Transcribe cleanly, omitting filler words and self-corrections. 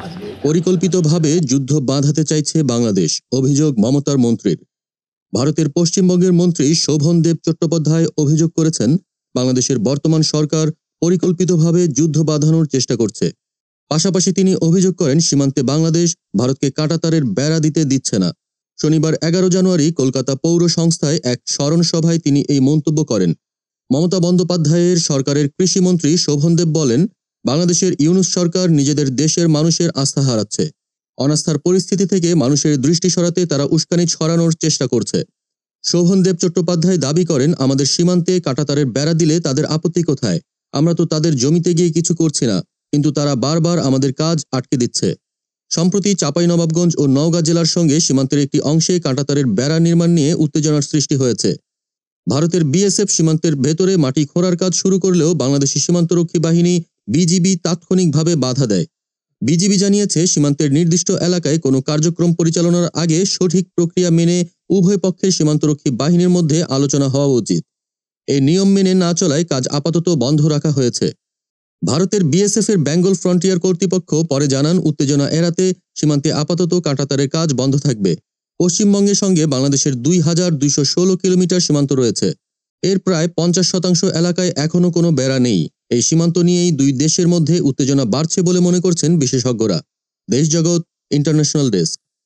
আজকে পরিকল্পিতভাবে যুদ্ধ বাঁধাতে চাইছে বাংলাদেশ, অভিযোগ মমতার মন্ত্রীর। ভারতের পশ্চিমবঙ্গের মন্ত্রী শোভনদেব চট্টোপাধ্যায় অভিযোগ করেছেন, বাংলাদেশের বর্তমান সরকার পরিকল্পিতভাবে যুদ্ধ বাঁধানোর চেষ্টা করছে। পাশাপাশি তিনি অভিযোগ করেন, সীমান্তে বাংলাদেশ ভারতকে কাঁটাতারের বেড়া দিতে দিচ্ছে না। শনিবার 11 জানুয়ারি কলকাতা পৌর সংস্থায় এক স্মরণ সভায় তিনি এই মন্তব্য করেন। মমতা বন্দ্যোপাধ্যায়ের সরকারের কৃষিমন্ত্রী শোভনদেব বলেন, বাংলাদেশের ইউনূস সরকার নিজেদের দেশের মানুষের আস্থা হারাচ্ছে। অনাস্থার পরিস্থিতি থেকে মানুষের দৃষ্টি সরাতে তারা উস্কানি ছড়ানোর চেষ্টা করছে। শোভনদেব চট্টোপাধ্যায় দাবি করেন, আমাদের সীমান্তে কাঁটাতারের বেড়া দিলে তাদের আপত্তি কোথায়? আমরা তো তাদের জমিতে গিয়ে কিছু করছি না, কিন্তু তারা বারবার আমাদের কাজ আটকে দিচ্ছে। সম্প্রতি চাঁপাইনবাবগঞ্জ ও নওগাঁ জেলার সঙ্গে সীমান্তের একটি অংশে কাঁটাতারের বেড়া নির্মাণ নিয়ে উত্তেজনার সৃষ্টি হয়েছে। ভারতের বিএসএফ সীমান্তের ভেতরে মাটি খোঁড়ার কাজ শুরু করলেও বাংলাদেশি সীমান্তরক্ষী বাহিনী বিজিবি তাৎক্ষণিকভাবে বাধা দেয়। বিজিবি জানিয়েছে, সীমান্তের নির্দিষ্ট এলাকায় কোনো কার্যক্রম পরিচালনার আগে সঠিক প্রক্রিয়া মেনে উভয় পক্ষের সীমান্তরক্ষী বাহিনীর মধ্যে আলোচনা হওয়া উচিত। এই নিয়ম মেনে না চলায় কাজ আপাতত বন্ধ রাখা হয়েছে। ভারতের বিএসএফ এর বেঙ্গল ফ্রন্টিয়ার কর্তৃপক্ষ পরে জানান, উত্তেজনা এড়াতে সীমান্তে আপাতত কাঁটাতারের কাজ বন্ধ থাকবে। পশ্চিমবঙ্গের সঙ্গে বাংলাদেশের 2216 কিলোমিটার সীমান্ত রয়েছে। এর প্রায় 50% এলাকায় এখনো কোনো বেড়া নেই। এই সীমান্ত নিয়েই দুই দেশের মধ্যে উত্তেজনা বাড়ছে বলে মনে করছেন বিশেষজ্ঞরা। দেশ জগৎ ইন্টারন্যাশনাল ডেস্ক।